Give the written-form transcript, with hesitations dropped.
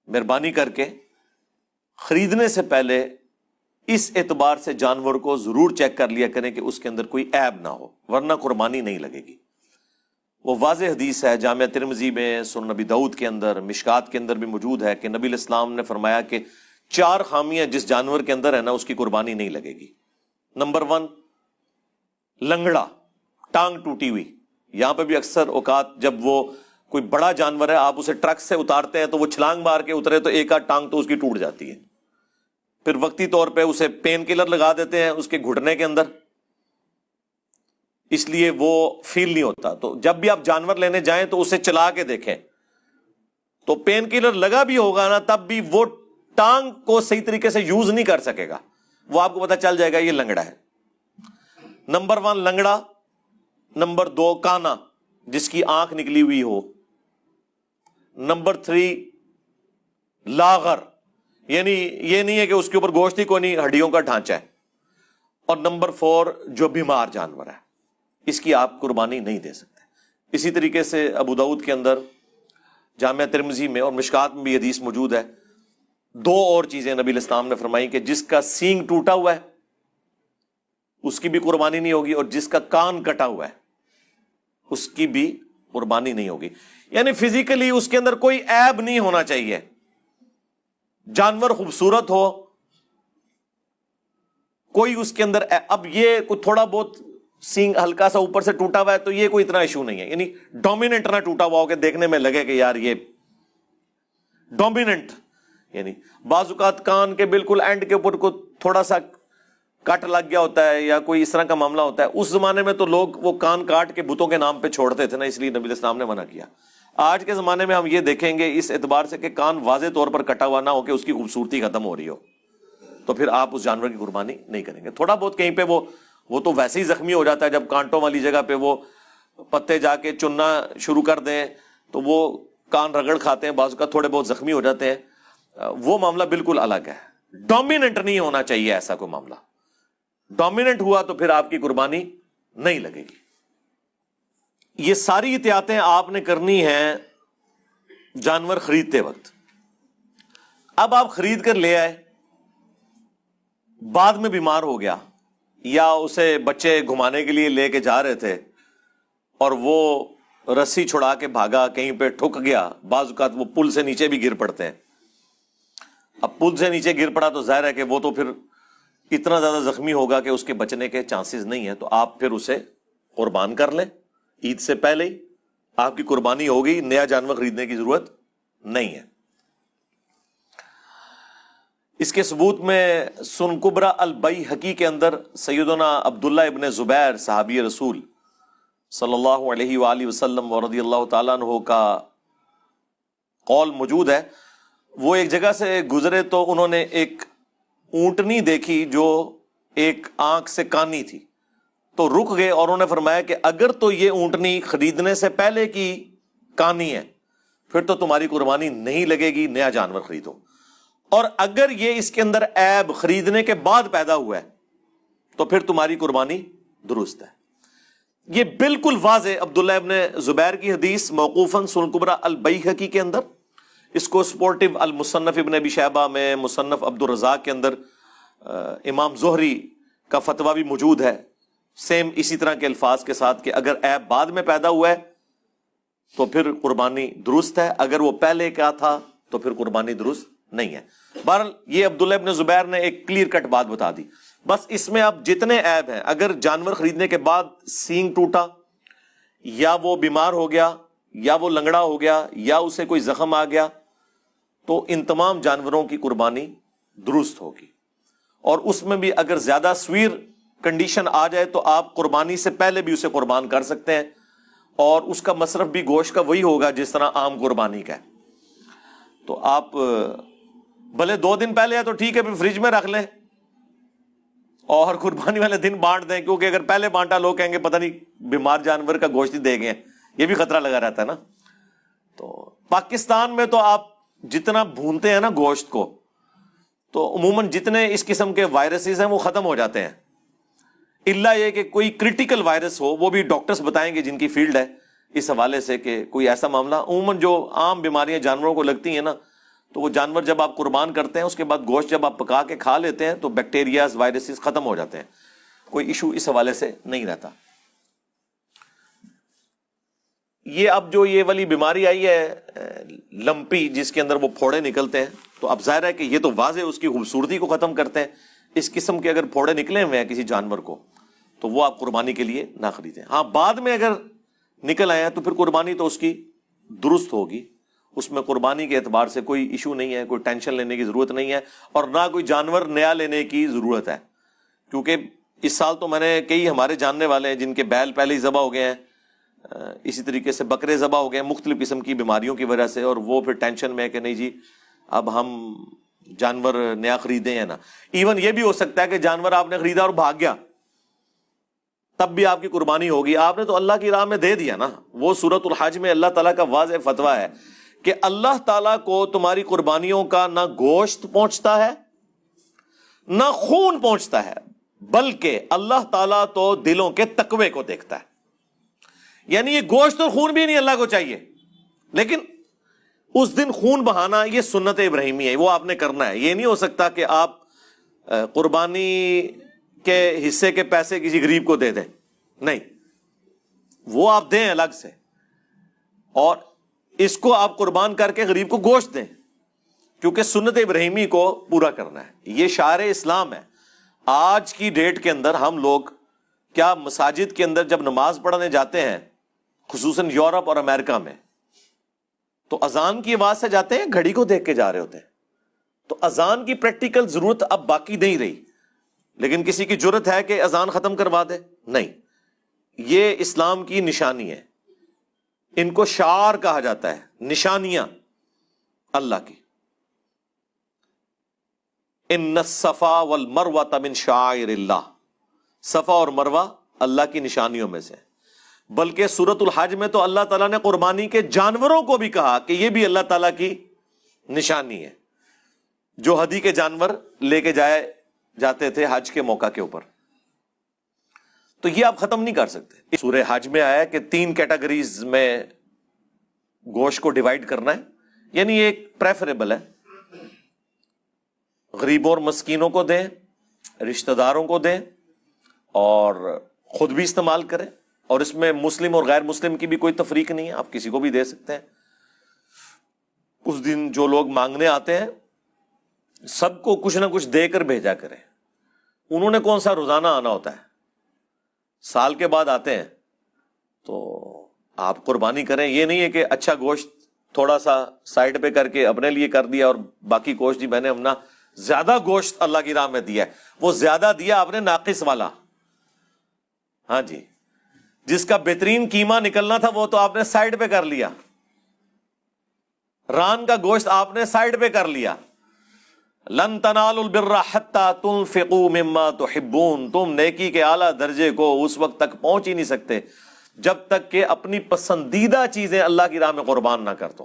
مہربانی کر کے خریدنے سے پہلے اس اعتبار سے جانور کو ضرور چیک کر لیا کریں کہ اس کے اندر کوئی عیب نہ ہو، ورنہ قربانی نہیں لگے گی۔ وہ واضح حدیث ہے، جامعہ ترمذی میں، سنن نبی داؤد کے اندر، مشکات کے اندر بھی موجود ہے کہ نبی علیہ السلام نے فرمایا کہ 4 خامیاں جس جانور کے اندر ہے نا، اس کی قربانی نہیں لگے گی۔ نمبر 1، لنگڑا، ٹانگ ٹوٹی ہوئی۔ یہاں پہ بھی اکثر اوقات جب وہ کوئی بڑا جانور ہے، آپ اسے ٹرک سے اتارتے ہیں تو وہ چھلانگ مار کے اترے تو ایک آدھ ٹانگ تو اس کی ٹوٹ جاتی ہے، پھر وقتی طور پہ اسے پین کلر لگا دیتے ہیں اس کے گھٹنے کے اندر، اس لیے وہ فیل نہیں ہوتا۔ تو جب بھی آپ جانور لینے جائیں تو اسے چلا کے دیکھیں، تو پین کلر لگا بھی ہوگا نا تب بھی وہ ٹانگ کو صحیح طریقے سے یوز نہیں کر سکے گا، وہ آپ کو پتہ چل جائے گا یہ لنگڑا ہے۔ نمبر 1 لنگڑا، نمبر 2 کانا جس کی آنکھ نکلی ہوئی ہو، نمبر 3 لاغر، یعنی یہ نہیں ہے کہ اس کے اوپر گوشت ہی کوئی نہیں، ہڈیوں کا ڈھانچہ ہے، اور نمبر 4 جو بیمار جانور ہے، اس کی آپ قربانی نہیں دے سکتے۔ اسی طریقے سے ابو داؤد کے اندر، جامعہ ترمذی میں اور مشکات میں بھی حدیث موجود ہے، 2 اور چیزیں نبی علیہ السلام نے فرمائی کہ جس کا سینگ ٹوٹا ہوا ہے اس کی بھی قربانی نہیں ہوگی، اور جس کا کان کٹا ہوا ہے اس کی بھی قربانی نہیں ہوگی۔ یعنی فزیکلی اس کے اندر کوئی عیب نہیں ہونا چاہیے، جانور خوبصورت ہو، کوئی اس کے اندر اب یہ کوئی تھوڑا بہت سینگ ہلکا سا اوپر سے ٹوٹا ہوا ہے تو یہ کوئی اتنا ایشو نہیں ہے، یعنی ڈومیننٹ نہ ٹوٹا ہوا ہو کہ دیکھنے میں لگے کہ یار یہ ڈومیننٹ، یعنی بعض اوقات کان کے بالکل اینڈ کے اوپر کو تھوڑا سا کٹ لگ گیا ہوتا ہے یا کوئی اس طرح کا معاملہ ہوتا ہے، اس زمانے میں تو لوگ وہ کان کاٹ کے بتوں کے نام پہ چھوڑتے تھے نا، اس لیے نبی علیہ السلام نے منع کیا۔ آج کے زمانے میں ہم یہ دیکھیں گے اس اعتبار سے کہ کان واضح طور پر کٹا ہوا نہ ہو کہ اس کی خوبصورتی ختم ہو رہی ہو، تو پھر آپ اس جانور کی قربانی نہیں کریں گے۔ تھوڑا بہت کہیں پہ وہ تو ویسے ہی زخمی ہو جاتا ہے، جب کانٹوں والی جگہ پہ وہ پتے جا کے چننا شروع کر دیں تو وہ کان رگڑ کھاتے ہیں، بعض کا تھوڑے بہت زخمی ہو جاتے ہیں، وہ معاملہ بالکل الگ ہے۔ ڈومیننٹ نہیں ہونا چاہیے ایسا کوئی معاملہ، ڈومیننٹ ہوا تو پھر آپ کی قربانی نہیں لگے گی۔ یہ ساری احتیاطیں آپ نے کرنی ہیں جانور خریدتے وقت۔ اب آپ خرید کر لے آئے، بعد میں بیمار ہو گیا، یا اسے بچے گھمانے کے لیے لے کے جا رہے تھے اور وہ رسی چھڑا کے بھاگا، کہیں پہ ٹھک گیا، بعض اوقات وہ پل سے نیچے بھی گر پڑتے ہیں۔ اب پل سے نیچے گر پڑا تو ظاہر ہے کہ وہ تو پھر اتنا زیادہ زخمی ہوگا کہ اس کے بچنے کے چانسز نہیں ہیں، تو آپ پھر اسے قربان کر لیں عید سے پہلے ہی، آپ کی قربانی ہوگی، نیا جانور خریدنے کی ضرورت نہیں ہے۔ اس کے ثبوت میں سنن کبریٰ البیہقی کے اندر سیدنا عبداللہ ابن زبیر صحابی رسول صلی اللہ علیہ وآلہ وسلم ورضی اللہ تعالیٰ عنہ کا قول موجود ہے۔ وہ ایک جگہ سے گزرے تو انہوں نے ایک اونٹنی دیکھی جو ایک آنکھ سے کانی تھی، تو رک گئے اور انہوں نے فرمایا کہ اگر تو یہ اونٹنی خریدنے سے پہلے کی کانی ہے پھر تو تمہاری قربانی نہیں لگے گی، نیا جانور خریدو، اور اگر یہ اس کے اندر عیب خریدنے کے بعد پیدا ہوا ہے تو پھر تمہاری قربانی درست ہے۔ یہ بالکل واضح عبداللہ ابن زبیر کی حدیث موقوفاً سنن کبریٰ البیہقی کے اندر، اس کو سپورٹو المصنف ابن ابی شیبہ میں، مصنف عبد الرزاق کے اندر امام زہری کا فتویٰ بھی موجود ہے، سیم اسی طرح کے الفاظ کے ساتھ کہ اگر عیب بعد میں پیدا ہوا ہے تو پھر قربانی درست ہے، اگر وہ پہلے کا تھا تو پھر قربانی درست نہیں ہے۔ بہرحال یہ عبداللہ ابن زبیر نے ایک کلیئر کٹ بات بتا دی۔ بس اس میں اب جتنے عیب ہیں، اگر جانور خریدنے کے بعد سینگ ٹوٹا، یا وہ بیمار ہو گیا، یا وہ لنگڑا ہو گیا، یا اسے کوئی زخم آ گیا، تو ان تمام جانوروں کی قربانی درست ہوگی۔ اور اس میں بھی اگر زیادہ سویر کنڈیشن آ جائے تو آپ قربانی سے پہلے بھی اسے قربان کر سکتے ہیں، اور اس کا مصرف بھی گوشت کا وہی ہوگا جس طرح عام قربانی کا ہے۔ تو آپ بھلے 2 دن پہلے ہے تو ٹھیک ہے، پھر فریج میں رکھ لیں اور قربانی والے دن بانٹ دیں، کیونکہ اگر پہلے بانٹا لوگ کہیں گے پتہ نہیں بیمار جانور کا گوشت ہی دے گئے، یہ بھی خطرہ لگا رہتا ہے نا۔ تو پاکستان میں تو آپ جتنا بھونتے ہیں نا گوشت کو، تو عموماً جتنے اس قسم کے وائرسز ہیں وہ ختم ہو جاتے ہیں، الا یہ کہ کوئی کریٹیکل وائرس ہو، وہ بھی ڈاکٹرز بتائیں گے جن کی فیلڈ ہے اس حوالے سے، کہ کوئی ایسا معاملہ، عموماً جو عام بیماریاں جانوروں کو لگتی ہیں نا تو وہ جانور جب آپ قربان کرتے ہیں اس کے بعد گوشت جب آپ پکا کے کھا لیتے ہیں تو بیکٹیریاز وائرسز ختم ہو جاتے ہیں، کوئی ایشو اس حوالے سے نہیں رہتا۔ یہ اب جو یہ والی بیماری آئی ہے لمپی، جس کے اندر وہ پھوڑے نکلتے ہیں، تو اب ظاہر ہے کہ یہ تو واضح اس کی خوبصورتی کو ختم کرتے ہیں۔ اس قسم کے اگر پھوڑے نکلے ہوئے ہیں کسی جانور کو تو وہ آپ قربانی کے لیے نہ خریدیں۔ ہاں بعد میں اگر نکل آئے ہیں تو پھر قربانی تو اس کی درست ہوگی، اس میں قربانی کے اعتبار سے کوئی ایشو نہیں ہے، کوئی ٹینشن لینے کی ضرورت نہیں ہے، اور نہ کوئی جانور نیا لینے کی ضرورت ہے، کیونکہ اس سال تو میں نے کئی ہمارے جاننے والے ہیں جن کے بیل پہلے ہی ذبح ہو گئے ہیں، اسی طریقے سے بکرے ذبح ہو گئے ہیں مختلف قسم کی بیماریوں کی وجہ سے، اور وہ پھر ٹینشن میں ہے کہ نہیں جی اب ہم جانور نیا خریدیں یا نہ۔ ایون یہ بھی ہو سکتا ہے کہ جانور آپ نے خریدا اور بھاگ گیا، تب بھی آپ کی قربانی ہوگی، آپ نے تو اللہ کی راہ میں دے دیا نا۔ وہ سورۃ الحج میں اللہ تعالیٰ کا واضح فتویٰ ہے کہ اللہ تعالیٰ کو تمہاری قربانیوں کا نہ گوشت پہنچتا ہے نہ خون پہنچتا ہے، بلکہ اللہ تعالیٰ تو دلوں کے تقوی کو دیکھتا ہے۔ یعنی یہ گوشت اور خون بھی نہیں اللہ کو چاہیے، لیکن اس دن خون بہانا یہ سنت ابراہیمی ہے، وہ آپ نے کرنا ہے۔ یہ نہیں ہو سکتا کہ آپ قربانی کے حصے کے پیسے کسی غریب کو دے دیں، نہیں، وہ آپ دیں الگ سے، اور اس کو آپ قربان کر کے غریب کو گوشت دیں، کیونکہ سنت ابراہیمی کو پورا کرنا ہے۔ یہ شعائر اسلام ہے۔ آج کی ڈیٹ کے اندر ہم لوگ کیا مساجد کے اندر جب نماز پڑھنے جاتے ہیں، خصوصاً یورپ اور امریکہ میں، تو اذان کی آواز سے جاتے ہیں، گھڑی کو دیکھ کے جا رہے ہوتے ہیں۔ تو اذان کی پریکٹیکل ضرورت اب باقی نہیں رہی، لیکن کسی کی جرت ہے کہ اذان ختم کروا دے؟ نہیں، یہ اسلام کی نشانی ہے، ان کو شعار کہا جاتا ہے، نشانیاں اللہ کی۔ ان الصفا والمروۃ من شعائر اللہ، صفا اور مروہ اللہ کی نشانیوں میں سے۔ بلکہ سورۃ الحج میں تو اللہ تعالیٰ نے قربانی کے جانوروں کو بھی کہا کہ یہ بھی اللہ تعالیٰ کی نشانی ہے، جو ہدی کے جانور لے کے جاتے تھے حج کے موقع کے اوپر۔ تو یہ آپ ختم نہیں کر سکتے۔ سورہ حج میں آیا کہ 3 کیٹیگریز میں گوشت کو ڈیوائیڈ کرنا ہے، یعنی ایک پریفریبل ہے، غریبوں اور مسکینوں کو دیں، رشتہ داروں کو دیں، اور خود بھی استعمال کریں، اور اس میں مسلم اور غیر مسلم کی بھی کوئی تفریق نہیں ہے، آپ کسی کو بھی دے سکتے ہیں۔ اس دن جو لوگ مانگنے آتے ہیں سب کو کچھ نہ کچھ دے کر بھیجا کریں۔ انہوں نے کون سا روزانہ آنا ہوتا ہے، سال کے بعد آتے ہیں، تو آپ قربانی کریں۔ یہ نہیں ہے کہ اچھا گوشت تھوڑا سا سائڈ پہ کر کے اپنے لیے کر دیا اور باقی گوشت جی میں نے اپنا زیادہ گوشت اللہ کی راہ میں دیا ہے، وہ زیادہ دیا آپ نے ناقص والا، ہاں جی، جس کا بہترین قیمہ نکلنا تھا وہ تو آپ نے سائڈ پہ کر لیا، ران کا گوشت آپ نے سائڈ پہ کر لیا۔ لن تنالوا البر حتى تنفقوا مما تحبون، تم نیکی کے اعلیٰ درجے کو اس وقت تک پہنچ ہی نہیں سکتے جب تک کہ اپنی پسندیدہ چیزیں اللہ کی راہ میں قربان نہ کر دو۔